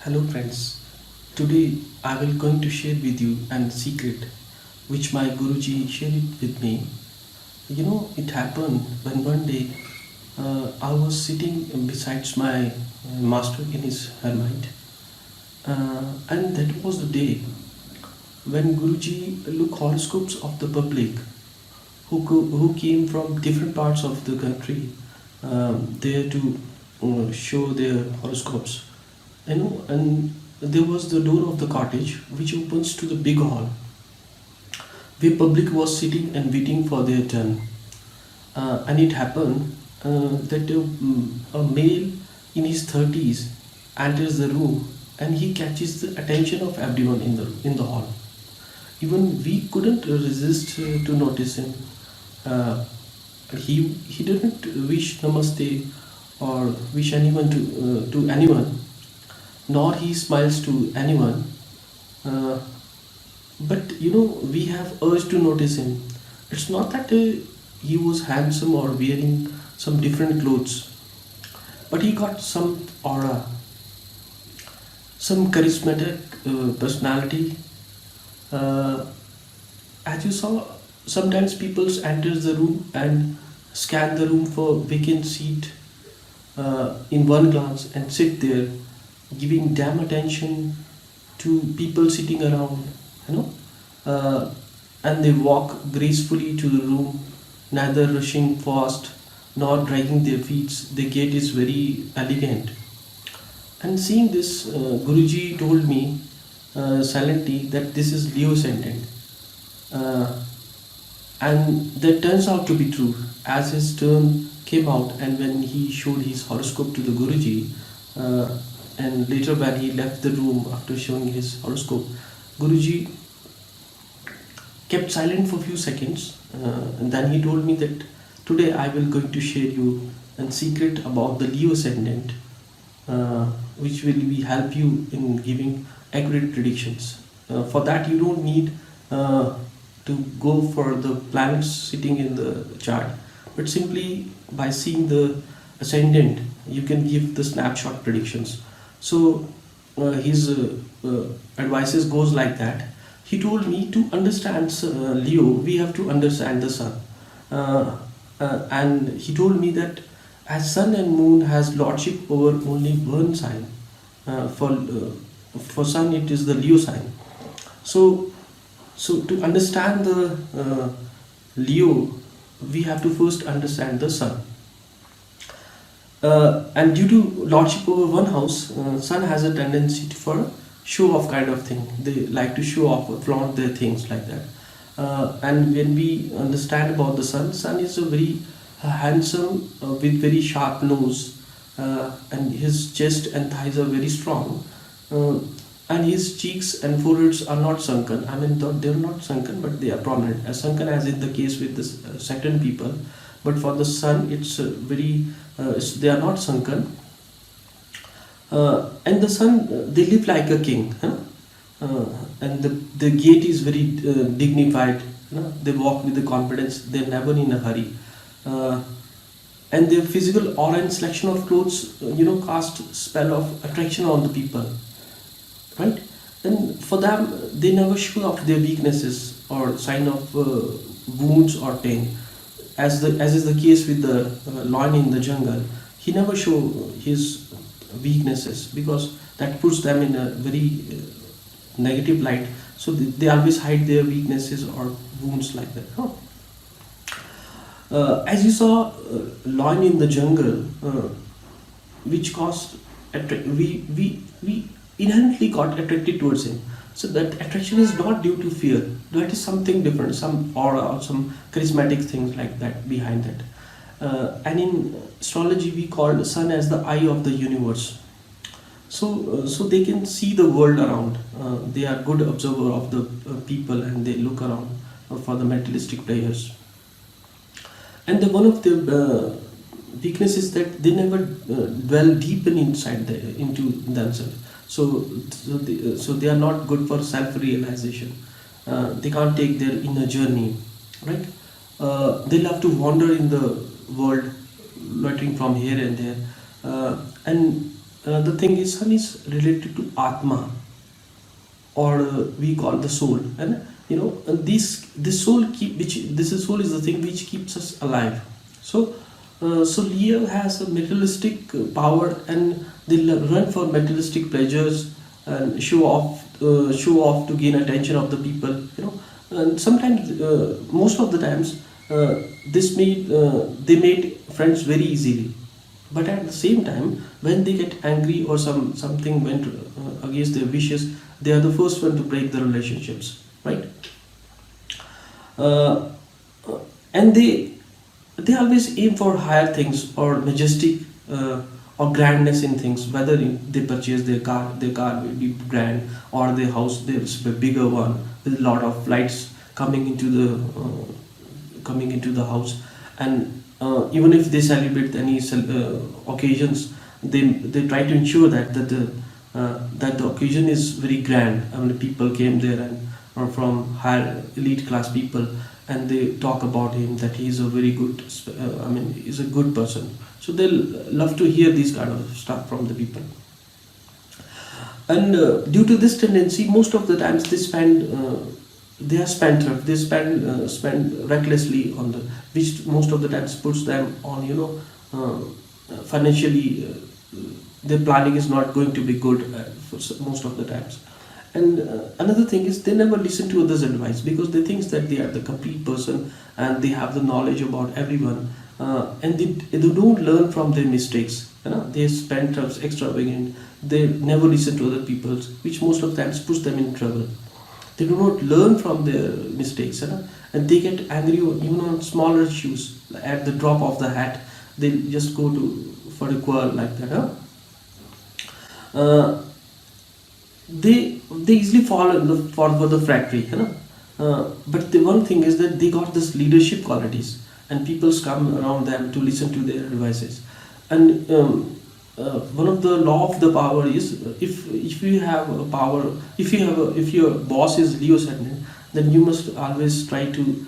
Hello friends, today I will going to share with you an secret which my Guruji shared it with me. It happened when one day I was sitting besides my master in his hermit, and that was the day when Guruji look horoscopes of the public who came from different parts of the country there to show their horoscopes. And there was the door of the cottage which opens to the big hall where public was sitting and waiting for their turn. And it happened that a male in his 30s enters the room and he catches the attention of everyone in the hall. Even we couldn't resist to notice him. Uh, he didn't wish namaste or wish anyone to anyone, nor he smiles to anyone. Uh, but we have urge to notice him. It's not that he was handsome or wearing some different clothes, but he got some aura, some charismatic personality. Uh, as you saw, sometimes people enter the room and scan the room for vacant seat in one glance and sit there, giving damn attention to people sitting around, you know, uh, and they walk gracefully to the room, neither rushing fast nor dragging their feet. The gait is very elegant. And seeing this, Guruji told me silently that this is Leo ascendant. Uh, and that turns out to be true. As his turn came out, and when he showed his horoscope to the Guruji, and later when he left the room after showing his horoscope, Guruji kept silent for a few seconds, and then he told me that today I will going to share you a secret about the Leo ascendant, which will be help you in giving accurate predictions. For that, you don't need to go for the planets sitting in the chart, but simply by seeing the ascendant, you can give the snapshot predictions. So his advices goes like that. He told me to understand Leo, we have to understand the sun. And he told me that as sun and moon has lordship over only one sign, for sun it is the Leo sign. So to understand the Leo, we have to first understand the sun. And due to lordship over one house, sun has a tendency to for a show off kind of thing. They like to show off or flaunt their things like that. And when we understand about the sun is a very handsome with very sharp nose, and his chest and thighs are very strong. And his cheeks and foreheads are not sunken. I mean, they're not sunken, but they are prominent. As sunken as in the case with the Saturn people, but for the sun, it's they are not sunken. And the sun, they live like a king, huh? And the gait is very dignified. They walk with the confidence. They're never in a hurry. Uh, and their physical aura and selection of clothes, cast spell of attraction on the people, right? And for them, they never show off their weaknesses or sign of wounds or pain, as is the case with the lion in the jungle. He never show his weaknesses because that puts them in a very negative light. So they always hide their weaknesses or wounds like that. Huh? As you saw, lion in the jungle, which caused we inherently got attracted towards him. So that attraction is not due to fear. That is something different, some aura or some charismatic things like that behind that. And in astrology, we call the sun as the eye of the universe. So they can see the world around. They are good observer of the people, and they look around for the materialistic players. And one of the weakness is that they never dwell deep inside into themselves. So they are not good for self-realization. They can't take their inner journey, right? They love to wander in the world, loitering from here and there, and The thing is, sun is related to Atma, or we call the soul. And this soul keep which this soul is the thing which keeps us alive. So Leo has a materialistic power, and they run for materialistic pleasures and show off to gain attention of the people. And sometimes, most of the times, they made friends very easily. But at the same time, when they get angry or something went against their wishes, they are the first one to break the relationships, right? uh, and they always aim for higher things, or majestic, or grandness in things. Whether they purchase their car will be grand, or their house there's a bigger one with a lot of lights coming into the house. And even if they celebrate any occasions, they try to ensure that the occasion is very grand. I mean, people came there and are from higher elite class people, and they talk about him that he is a very good, he's a good person. So they'll love to hear these kind of stuff from the people. And due to this tendency, most of the times they are spendthrift. They spend recklessly on the, which most of the times puts them on, financially. Their planning is not going to be good for most of the times. And another thing is, they never listen to others' advice, because they think that they are the complete person and they have the knowledge about everyone. And they don't learn from their mistakes. They spend extravagant. They never listen to other people, which most of the times puts them in trouble. They do not learn from their mistakes, and they get angry even on smaller issues. At the drop of the hat, they just go to for a quarrel like that. Uh, they easily fall for the flattery. But the one thing is that they got this leadership qualities, and people come around them to listen to their advices. And one of the law of the power is, if you have a power, if your boss is Leo ascendant, then you must always try to,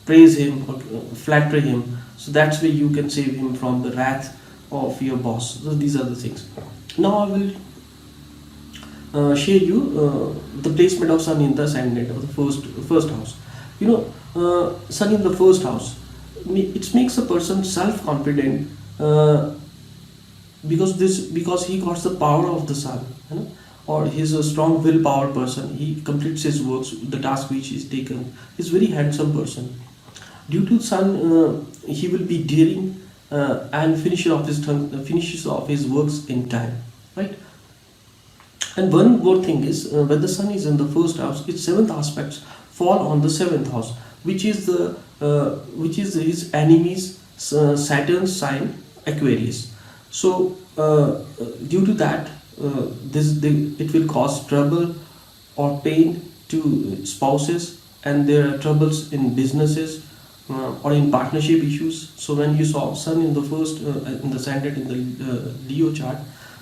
praise him or flatter him. So that's where you can save him from the wrath of your boss. So these are the things. Now I will share you the placement of Sun in the ascendant of the first house. Sun in the first house, it makes a person self-confident, because he got the power of the Sun. Or he's a strong willpower person. He completes his works, the task which is taken. He's very handsome person. Due to Sun, he will be daring, and finishes off his works in time, right? And one more thing is, when the Sun is in the first house, its seventh aspects fall on the seventh house, which is his enemy's Saturn's sign, Aquarius. So due to that, it will cause trouble or pain to spouses, and there are troubles in businesses, or in partnership issues. So when you saw Sun in the first, in the ascendant in the Leo chart,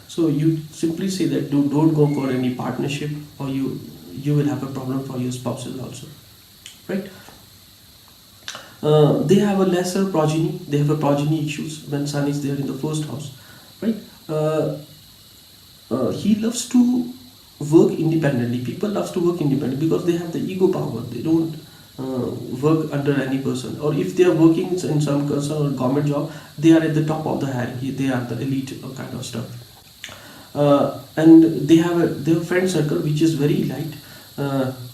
so you simply say that don't go for any partnership, or you will have a problem for your spouses also, right? They have a lesser progeny. They have a progeny issues when Sun is there in the first house, right? He loves to work independently. People loves to work independently because they have the ego power. They don't work under any person, or if they are working in some concern or government job, they are at the top of the hierarchy. They are the elite kind of stuff. And they have their friend circle which is very light.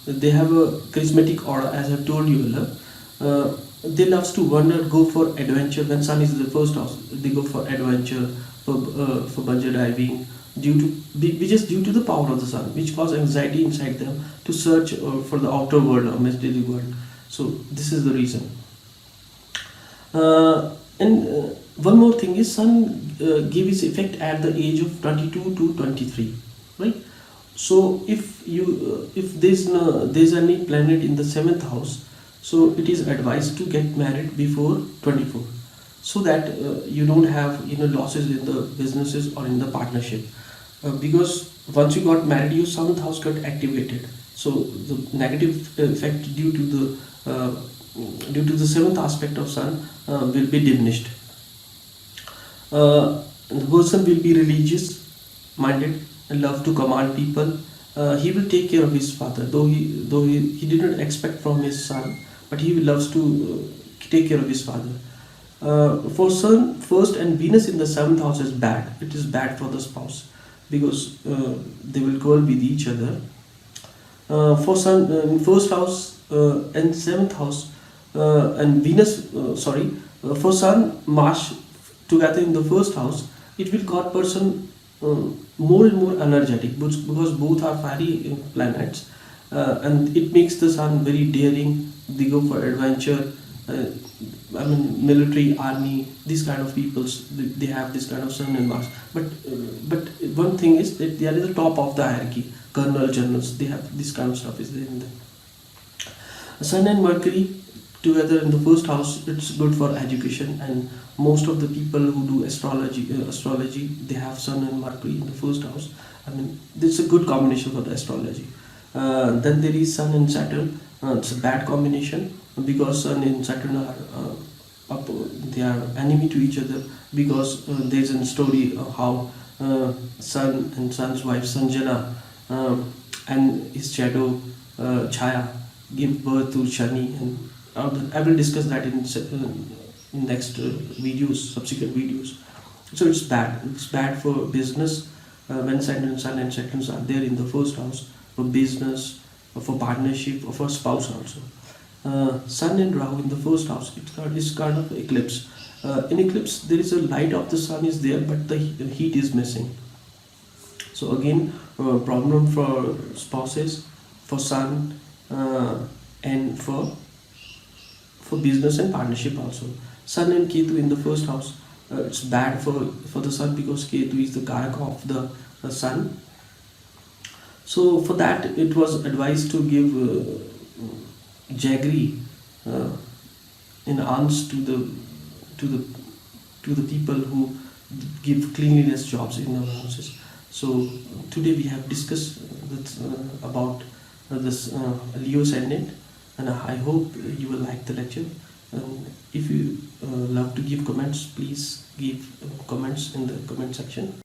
They have a charismatic aura, as I've told you earlier. They loves to wander, go for adventure. When Sun is in the first house, they go for adventure, for bungee diving, which is due to the power of the Sun, which cause anxiety inside them to search for the outer world or mystery world. So this is the reason. And one more thing is, Sun give its effect at the age of 22 to 23, right? So if there's any planet in the seventh house, so it is advised to get married before 24, so that you don't have losses in the businesses or in the partnership. Because once you got married, your seventh house got activated, so the negative effect due to the seventh aspect of Sun will be diminished. And the person will be religious minded and love to command people. He will take care of his father, he did not expect from his son, but he loves to take care of his father. For Sun, first and Venus in the seventh house is bad. It is bad for the spouse because they will quarrel with each other. For Sun in first house and seventh house, and Venus, for Sun, Mars together in the first house, it will cause person more and more energetic because both are fiery planets, and it makes the Sun very daring. They go for adventure. Uh, I mean, military, army, these kind of peoples, they have this kind of Sun and Mars. But one thing is that they are at the top of the hierarchy. Colonel, generals, they have this kind of stuff is there in them. Sun and Mercury together in the first house, it's good for education, and most of the people who do astrology, they have Sun and Mercury in the first house. I mean, it's a good combination for the astrology. Then there is Sun and Saturn. It's a bad combination because Sun and Saturn are they are enemy to each other because there's a story of how Sun and Sun's wife Sanjana and his shadow Chaya give birth to Shani, and I will discuss that in next videos, subsequent videos. So it's bad. It's bad for business when Sun and Saturn are there in the first house, for business, or for partnership, or for spouse also. Sun and Rahu in the first house, it's kind of eclipse. In eclipse, there is a light of the sun is there, but the heat is missing. So again, problem for spouses, for Sun, and for business and partnership also. Sun and Ketu in the first house, it's bad for the Sun because Ketu is the karaka of the Sun. So for that, it was advised to give jaggery in alms to the to the people who give cleanliness jobs in our houses. So today we have discussed about this Leo ascendant, and I hope you will like the lecture. If you love to give comments, please give comments in the comment section.